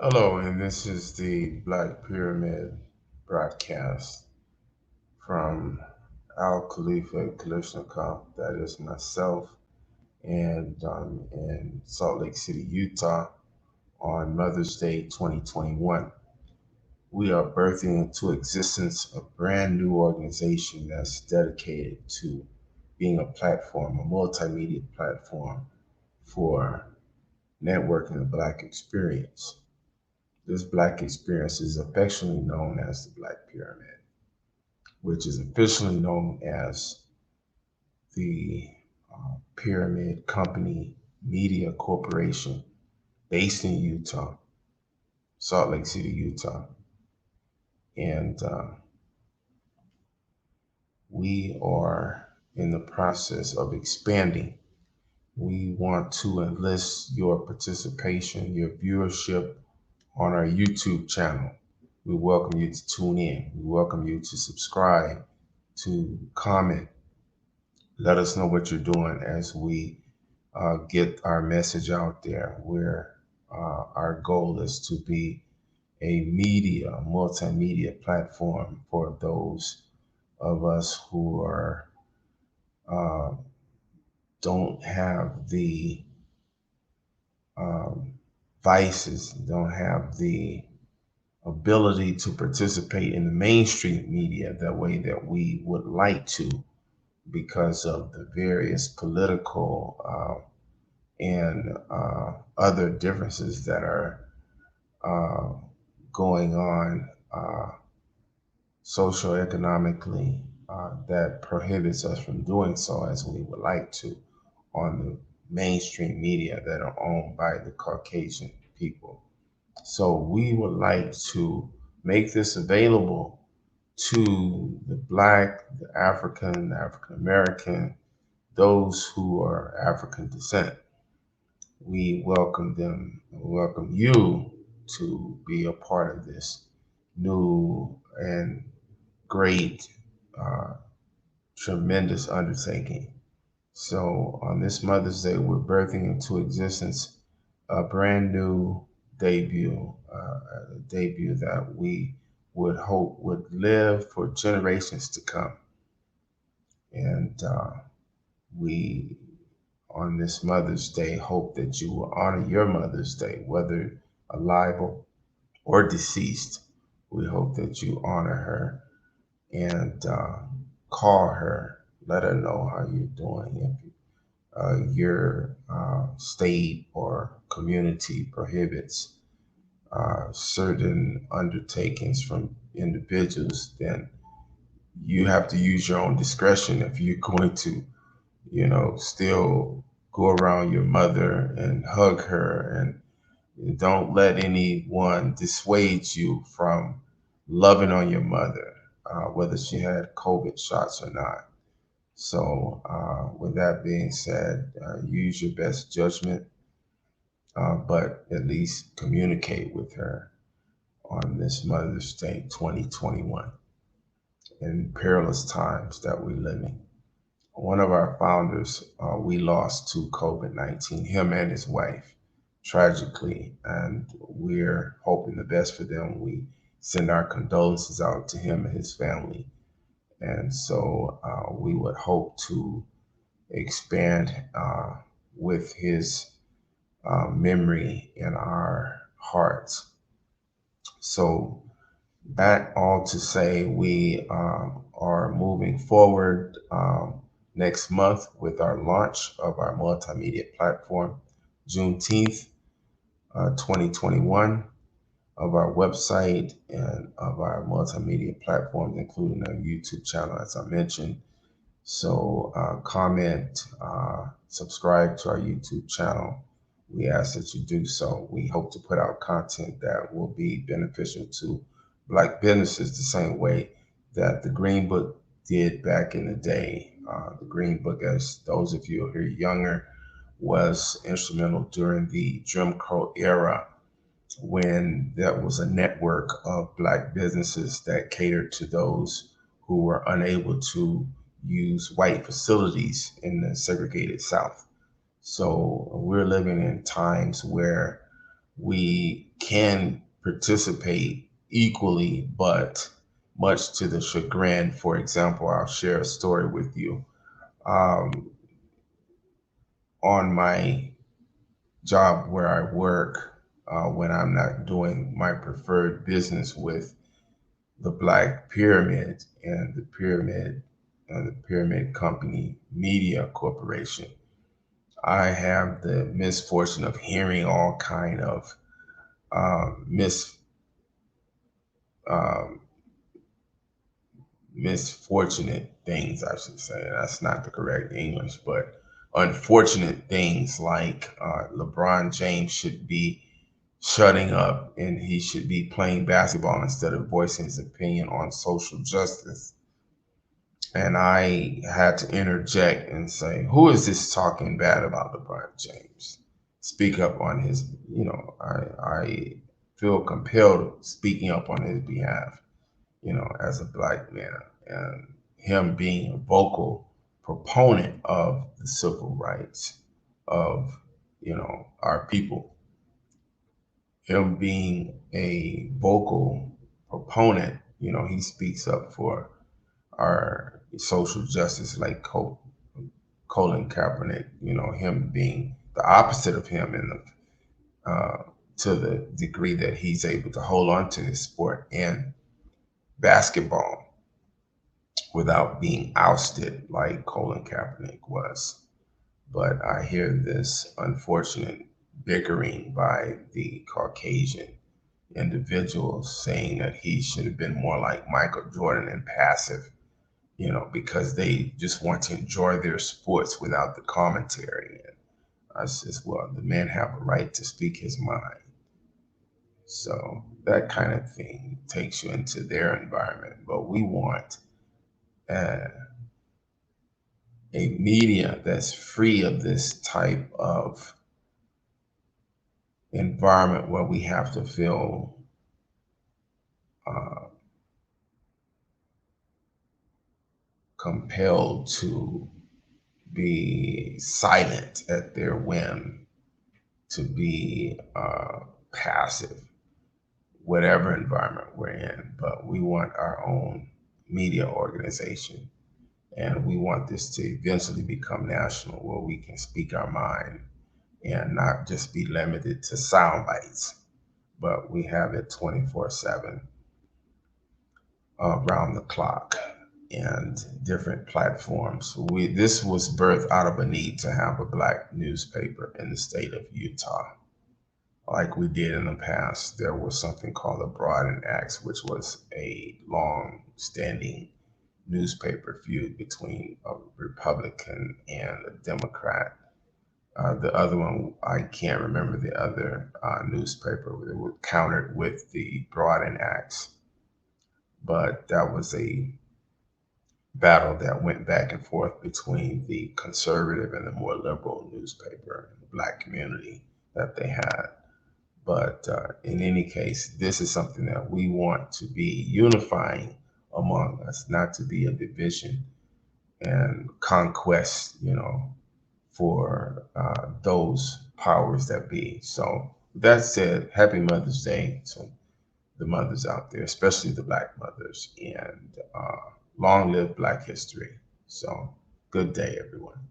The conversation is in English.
Hello, and this is the Black Pyramid broadcast from Al Khalifa Kalishnikov. That is myself, and in Salt Lake City, Utah, on Mother's Day 2021. We are birthing into existence a brand new organization that's dedicated to being a platform, a multimedia platform for networking the Black experience. This Black experience is affectionately known as the Black Pyramid, which is officially known as the Pyramid Company Media Corporation based in Utah, Salt Lake City, Utah. And we are in the process of expanding. We want to enlist your participation, your viewership on our YouTube channel. We welcome you to tune in. We welcome you to subscribe, to comment. Let us know what you're doing as we get our message out there. Where our goal is to be a multimedia platform for those of us who are uh, don't have the um, vices, don't have the ability to participate in the mainstream media the way that we would like to because of the various political and other differences that are uh, going on socioeconomically that prohibits us from doing so as we would like to on the mainstream media that are owned by the Caucasian people. So we would like to make this available to the Black, the African American, those who are African descent. We welcome them, welcome you to be a part of this new and great, uh, tremendous undertaking. So on this Mother's Day, we're birthing into existence a brand new a debut that we would hope would live for generations to come. And we, on this Mother's Day, hope that you will honor your Mother's Day, whether alive or deceased. We hope that you honor her and call her, let her know how you're doing. If your state or community prohibits certain undertakings from individuals, then you have to use your own discretion if you're going to, still go around your mother and hug her, and don't let anyone dissuade you from loving on your mother, whether she had COVID shots or not. So, with that being said, use your best judgment, but at least communicate with her on this Mother's Day 2021 in perilous times that we live in. One of our founders, we lost to COVID 19, him and his wife, tragically, and we're hoping the best for them. We send our condolences out to him and his family. And so we would hope to expand with his memory in our hearts. So, that all to say, we are moving forward next month with our launch of our multimedia platform, Juneteenth 2021, of our website and of our multimedia platforms, including our YouTube channel, as I mentioned. So, comment, subscribe to our YouTube channel. We ask that you do so. We hope to put out content that will be beneficial to Black businesses the same way that the Green Book did back in the day. The Green Book, as those of you who are younger, was instrumental during the Jim Crow era when there was a network of Black businesses that catered to those who were unable to use white facilities in the segregated South. So we're living in times where we can participate equally, but much to the chagrin. For example, I'll share a story with you. Um, on my job where I work, when I'm not doing my preferred business with the Black Pyramid and the Pyramid Company Media Corporation, I have the misfortune of hearing all kind of mis um, misfortunate things, I should say. That's not the correct English, but unfortunate things like LeBron James should be shutting up and he should be playing basketball instead of voicing his opinion on social justice. And I had to interject and say, who is this talking bad about LeBron James? Speak up on his, I feel compelled speaking up on his behalf, as a Black man, and him being a vocal proponent of the civil rights of, our people. Him being a vocal proponent, he speaks up for our social justice, like Colin Kaepernick, him being the opposite of him in to the degree that he's able to hold on to his sport and basketball without being ousted like Colin Kaepernick was. But I hear this unfortunate bickering by the Caucasian individuals saying that he should have been more like Michael Jordan and passive, because they just want to enjoy their sports without the commentary. And I says, well, the man have a right to speak his mind. So that kind of thing takes you into their environment. But we want uh, a media that's free of this type of environment where we have to feel uh, compelled to be silent at their whim, to be passive, whatever environment we're in. But we want our own media organization. And we want this to eventually become national where we can speak our mind and not just be limited to sound bites, but we have it 24/7 around the clock and different platforms. This was birthed out of a need to have a Black newspaper in the state of Utah. Like we did in the past, there was something called the Broaden Acts, which was a long-standing newspaper feud between a Republican and a Democrat. The other one, I can't remember the other newspaper. It was countered with the Broaden Acts, but that was a battle that went back and forth between the conservative and the more liberal newspaper in the Black community that they had. But in any case, this is something that we want to be unifying among us, not to be a division and conquest, for those powers that be. So that said, happy Mother's Day to the mothers out there, especially the Black mothers, and long live Black history. So good day, everyone.